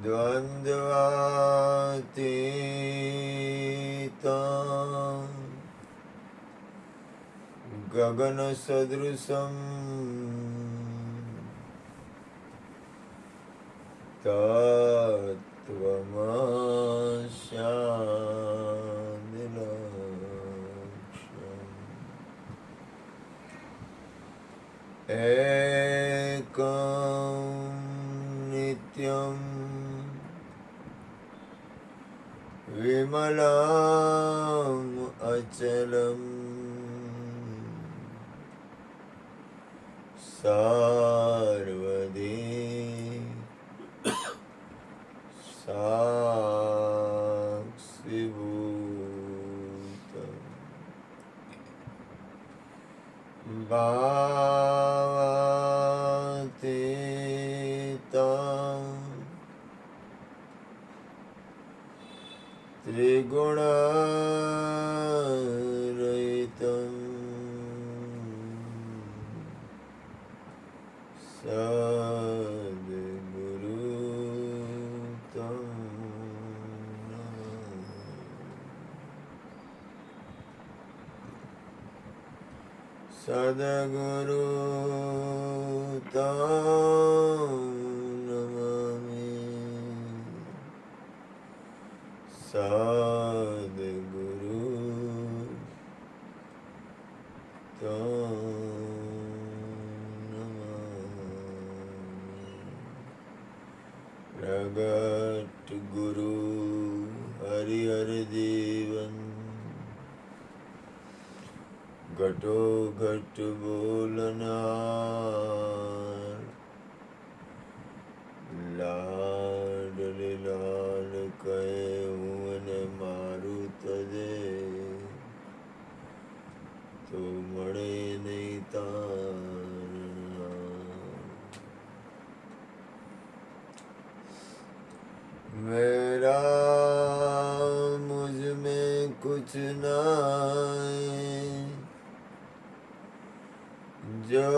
द्वन्द्वातीतं गगनसदृशं तत्त्वमस्यादिलक्ष्यम् एकं नित्यं विमलम् अचलम् सर्वदि साक्षिभूतम् भावातीतं त्रिगुणरहितं सद्गुरुतं नमामि प्रगट गुरु हरिहर जीवन घटो घट बोलनार लाडली लाल कहे हुने मारू तजे तो मळे नहीं तारना। मेरा मुझ में कुछ नहीं जो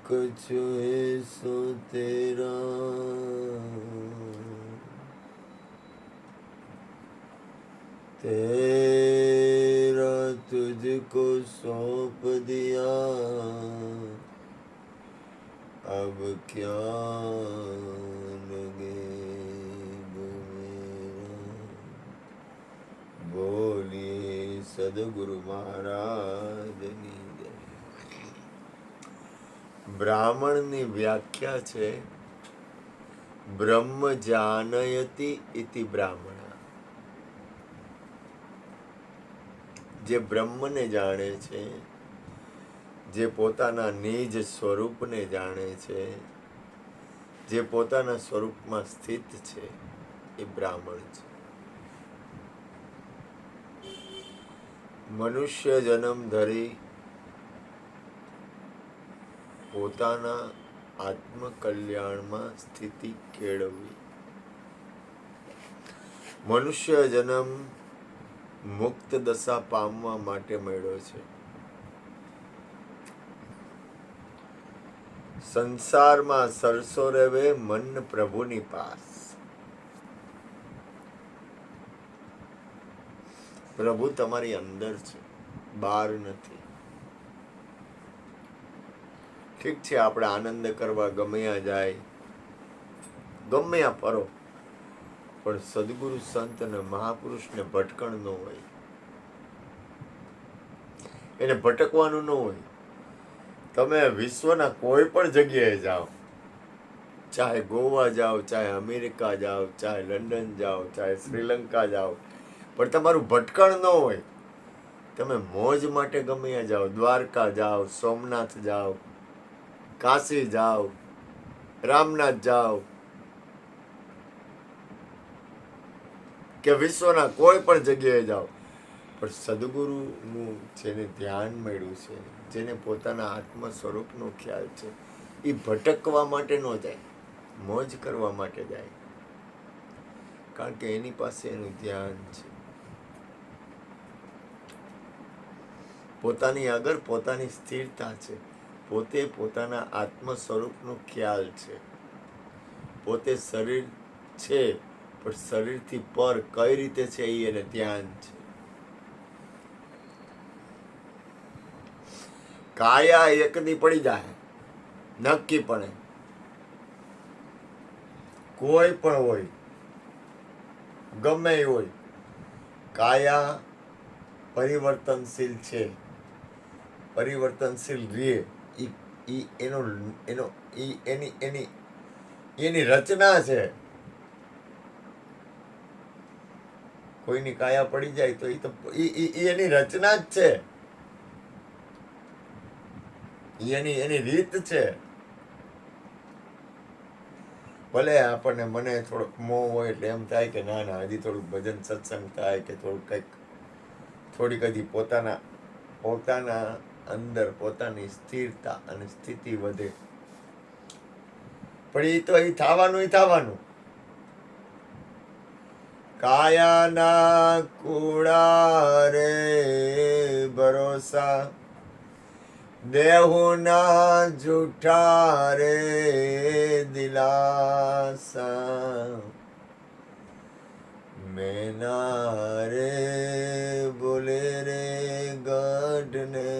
कुछ है सो तेरा तेरा तुझको सौंप दिया अब क्या लगे बोलिए सदगुरु महाराजની જય। બ્રાહ્મણની વ્યાખ્યા છે બ્રહ્મ જાનયતિ ઇતિ બ્રાહ્મણ, જે બ્રહ્મને જાણે છે, જે પોતાના નિજ સ્વરૂપને જાણે છે, જે પોતાના સ્વરૂપમાં સ્થિત છે એ બ્રાહ્મણ છે। મનુષ્ય જન્મ ધરી પોતાના આત્મકલ્યાણમાં સ્થિતિ કેળવવી, મનુષ્ય જન્મ મુક્ત દશા પામવા માટે મળ્યો છે। સંસારમાં સરસો રહેવે મન પ્રભુની પાસ। પ્રભુ તમારી અંદર છે, બહાર નથી। ઠીક છે, આપણે આનંદ કરવા ગમ્યા જાય, ગમ્યા ફરો, પણ સદગુરુ સંત અને મહાપુરુષને ભટકણ ન હોય, એને ભટકવાનું ન હોય। તમે વિશ્વના કોઈ પણ જગ્યાએ જાઓ, ચાહે ગોવા જાઓ, ચાહે અમેરિકા જાઓ, ચાહે લંડન જાઓ, ચાહે શ્રીલંકા જાઓ, પણ તમારું ભટકણ ન હોય। તમે મોજ માટે ગમ્યા જાઓ, દ્વારકા જાઓ, સોમનાથ જાઓ, કાશી જાઓ, રામનાથ જાઓ, કે વિશ્વના કોઈ પણ જગ્યાએ જાઓ, પણ સદગુરુનું જેને ધ્યાન મળ્યું છે, જેને પોતાના આત્મ સ્વરૂપનો ખ્યાલ છે, એ ભટકવા માટે ન જાય, મોજ કરવા માટે જાય, કારણ કે એની પાસે એનું ધ્યાન છે। પોતાની આગળ પોતાની સ્થિરતા છે, પોતે પોતાના આત્મ સ્વરૂપનો ખ્યાલ છે, પોતે શરીર છે, પણ શરીરથી પર કઈ રીતે છે એ એને ધ્યાન છે. કાયા એક દી પડી જાય નક્કીપણે. કોઈ પણ હોય, ગમે એ હોય, કાયા પરિવર્તનશીલ છે, પરિવર્તનશીલ રે. એની રચના છે. કોઈની કાયા પડી જાય તો એની રચના જ છે, એની રીત છે. ભલે આપણને મને થોડોક મોહ હોય એટલે એમ થાય કે ના ના હજી થોડુંક ભજન સત્સંગ થાય કે થોડુંક કંઈક થોડીક હજી પોતાના અંદર પોતાની સ્થિરતા અને સ્થિતિ વધે. પણ એ તો થવાનું. કાયાના કુડા રે ભરોસા, દેહુના જૂઠા રે દિલાસા, મેના રે બોલે રે ગઢને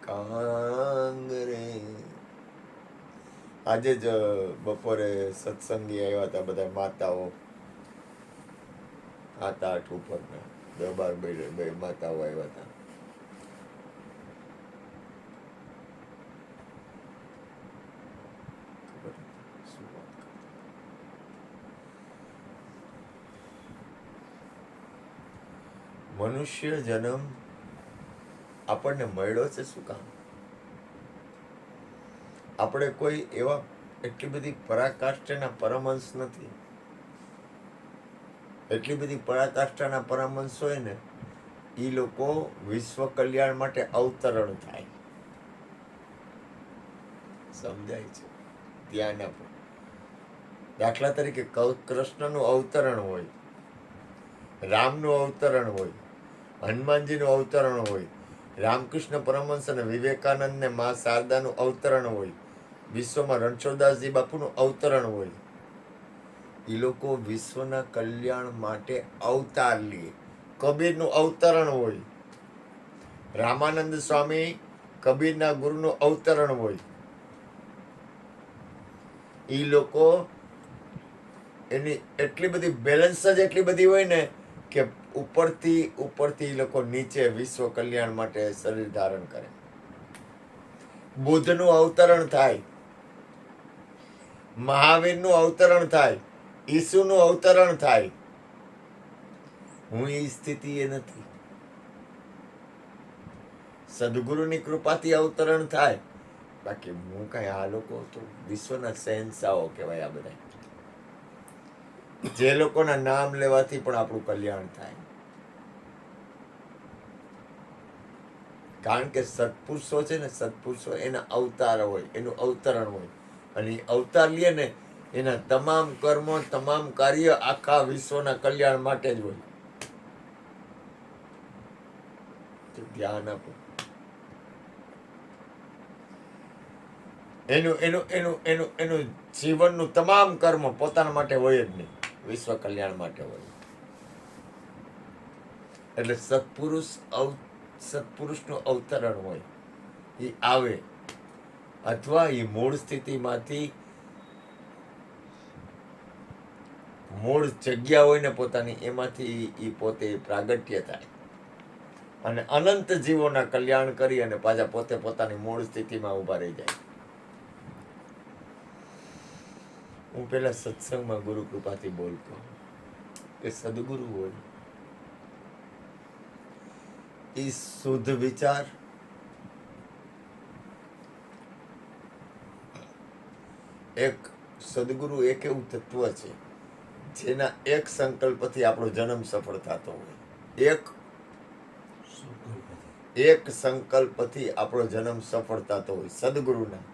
કાંગરે. આજે જ બપોરે સત્સંગી આવ્યા હતા, બધા માતાઓ 7-8 ઉપરના 10-12 માતાઓ આવ્યા હતા. મનુષ્ય જન્મ આપણને મળ્યો છે શું કામ? આપણે કોઈ એવા એટલી બધી પરાકાષ્ઠાના પરમહંસ નથી. એટલી બધી પરાકાષ્ઠાના પરમહંસ હોય ને, એ લોકો વિશ્વ કલ્યાણ માટે અવતરણ થાય. સમજાય છે? ધ્યાન આપો. દાખલા તરીકે કૃષ્ણનું અવતરણ હોય, રામનું અવતરણ હોય, હનુમાનજીનું અવતરણ હોય, રામકૃષ્ણ પરમહંસ અને વિવેકાનંદ ને મા શારદાનું અવતરણ હોય, વિશ્વમાં રણછોડદાસજી બાપુનું અવતરણ હોય. એ લોકો વિશ્વના કલ્યાણ માટે અવતાર લે. કબીરનું અવતરણ હોય, રામાનંદ સ્વામી કબીરના ગુરુનું અવતરણ હોય. એ લોકો એની એટલી બધી બેલેન્સ જ એટલી બધી હોય ને કે ઉપરથી લોકો નીચે વિશ્વ કલ્યાણ માટે શરીર ધારણ કરે. બુદ્ધનું અવતરણ થાય, મહાવીરનું અવતરણ થાય, ઈસુનું અવતરણ થાય. હું એ સ્થિતિ એ નથી. સદગુરુની કૃપાથી અવતરણ થાય. બાકી હું કઈ આ લોકો તો વિશ્વના શહેનશાહો કહેવાય. આ બધા જે લોકોના નામ લેવાથી પણ આપણું કલ્યાણ થાય. કારણ કે સત્પુરુષો છે ને, સત્પુરુષો એના અવતાર હોય, એનું અવતરણ હોય. અને એ અવતાર લે ને એના તમામ કર્મો, તમામ કાર્ય આખા વિશ્વના કલ્યાણ માટે જ હોય. ધ્યાન આપો. એનું જીવનનું તમામ કર્મ પોતાના માટે હોય જ નહીં, વિશ્વ કલ્યાણ માટે હોય. એટલે સત્પુરુષનું અવતરણ હોય. એ આવે અથવા એ મૂળ સ્થિતિમાંથી મૂળ જગ્યા હોય ને પોતાની, એમાંથી એ પોતે પ્રાગટ્ય થાય અને અનંત જીવોના કલ્યાણ કરી અને પાછા પોતે પોતાની મૂળ સ્થિતિમાં ઊભા રહી જાય. હું પેલા સત્સંગમાં ગુરુ કૃપાથી બોલતો કે સદગુરુ હોય એ શુદ્ધ વિચાર, એક સદગુરુ એક એવું તત્વ છે જેના એક સંકલ્પથી આપણો જન્મ સફળ થતો હોય. એક સંકલ્પથી આપણો જન્મ સફળ થતો હોય સદગુરુના.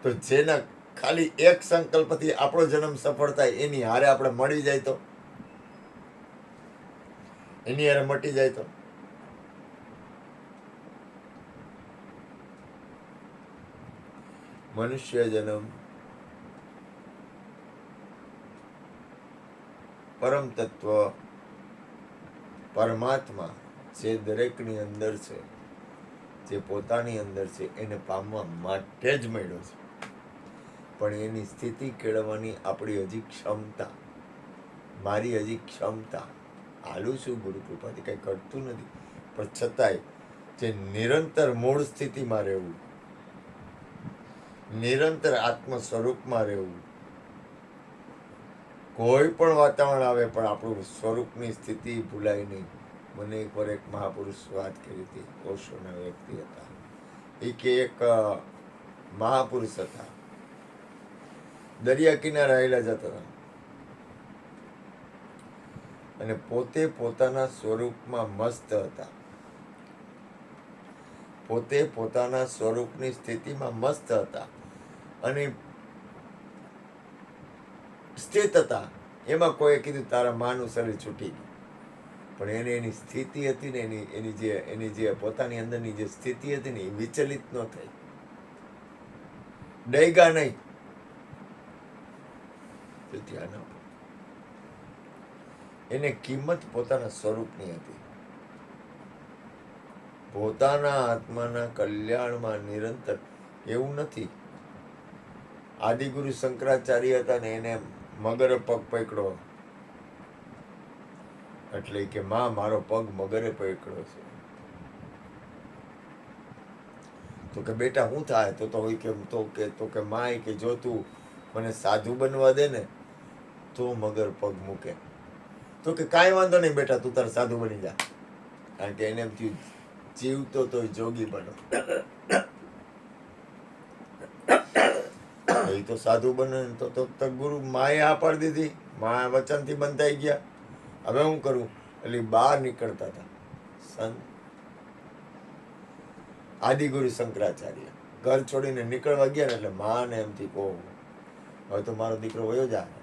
તો જેના ખાલી એક સંકલ્પથી આપણો જન્મ સફળ થાય, એની હારે આપણે મળી જાય તો, એની હારે મટી જાય તો, મનુષ્ય જન્મ, પરમ તત્વ, પરમાત્મા જે દરેકની અંદર છે, જે પોતાની અંદર છે, એને પામવા માટે જ મળ્યો છે. પણ એની સ્થિતિ કેળવવાની આપણી હજી ક્ષમતા, મારી હજી ક્ષમતા, હાલું છું ગુરુ કૃપાથી, કંઈ કરતું નથી, પણ છતાંય જે નિરંતર મૂળ સ્થિતિમાં રહેવું, નિરંતર આત્મ સ્વરૂપમાં રહેવું, કોઈ પણ વાતાવરણ આવે પણ આપણું સ્વરૂપની સ્થિતિ ભૂલાય નહીં. મને એકવાર એક મહાપુરુષ વાત કરી હતી, ઓશોના વ્યક્તિ હતા. એ કે એક મહાપુરુષ હતા, દરિયા કિનારે આવેલા જતા હતા અને પોતે પોતાના સ્વરૂપમાં મસ્ત હતા. પોતે પોતાના સ્વરૂપની સ્થિતિમાં મસ્ત હતા અને સ્થિત હતા. એમાં કોઈએ કીધું તારા માનું શરીર છૂટી ગયું, પણ એને એની સ્થિતિ હતી ને, એની જે પોતાની અંદરની જે સ્થિતિ હતી ને, એ વિચલિત ન થઈ, ડૈગા નહીં. તો ધ્યાન આપો, એને કિંમત પોતાના સ્વરૂપની હતી. પોતાના આત્માના કલ્યાણમાં નિરંતર. એવું નથી, આદિગુરુ શંકરાચાર્ય હતા ને, એને મગરે પગ પકડ્યો એટલે કે માં મારો પગ મગરે પકડ્યો છે. તો કે બેટા શું થાય? તો કે માં કે જો તું મને સાધુ બનવા દે ને તો મગર પગ મૂકે. તો કે કાંઈ વાંધો નહીં બેટા, તું તાર સાધુ બની જા. કારણ કે એને એમ થયું જીવતો તો જોગી બનો. એ તો સાધુ બને તો ગુરુ માએ આ પાડી દીધી, મા વચનથી બંધાઈ ગયા. હવે હું કરું? એટલે બહાર નીકળતા હતા સંત આદિગુરુ શંકરાચાર્ય ઘર છોડીને નીકળવા ગયા ને, એટલે માને એમથી કહો હવે તો મારો દીકરો વયો જાય.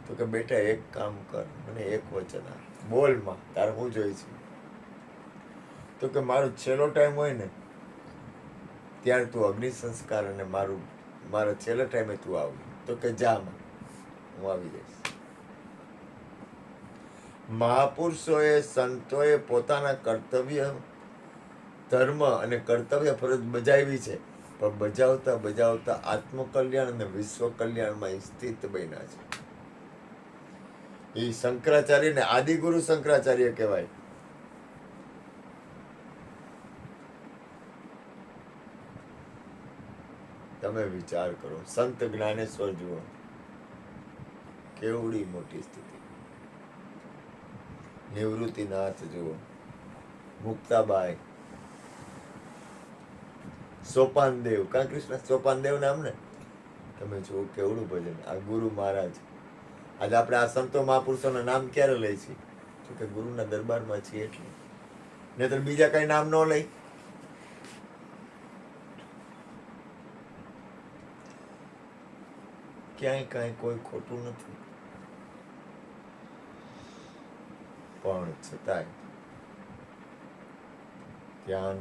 તો કે બેટા એક કામ કર, મને એક વચન આપ, બોલ માં તારે હું જોઈ છે? તો કે મારો છેલ્લો ટાઈમ હોય ને ત્યારે તું અગ્નિ સંસ્કાર અને મારા છેલ્લા ટાઈમે તું આવી. તો કે જા માં, હું આવી જઈશ. મહાપુરુષોએ, સંતોએ પોતાના કર્તવ્ય, ધર્મ અને કર્તવ્ય ફરજ બજાવી છે, પણ બજાવતા બજાવતા આત્મકલ્યાણ અને વિશ્વ કલ્યાણમાં સ્થિત બન્યા છે. એ શંકરાચાર્ય ને આદિગુરુ શંકરાચાર્ય કહેવાય. તમે વિચાર કરો, સંત જ્ઞાનેશ્વર જુઓ, કેવડી મોટી સ્થિતિ. નિવૃત્તિનાથ જુઓ, મુક્તાબાઈ, સોપાનદેવ, કા કૃષ્ણ સોપાનદેવ નામ ને, તમે જુઓ કેવડું ભજન. આ ગુરુ મહારાજ. આજે આપણે આ સંતો મહાપુરુષોના નામ ક્યારે લઈ છીએ? તો કે ગુરુના દરબારમાં છીએ એટલે, નહીતર બીજા કઈ નામ ન લઈ. ક્યાંય કાંઈ કોઈ ખોટું નથી, પણ છતાંય ધ્યાન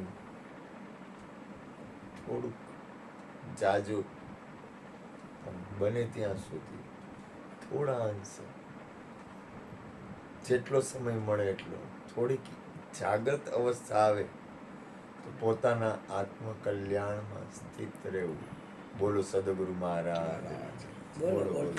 થોડુંક જાજુ બને ત્યાં સુધી થોડા અંશે, જેટલો સમય મળે એટલો, થોડીક જાગૃત અવસ્થા આવે તો પોતાના આત્મકલ્યાણમાં સ્થિત રહેવું. બોલો સદગુરુ મહારાજ, બોલો બોલો.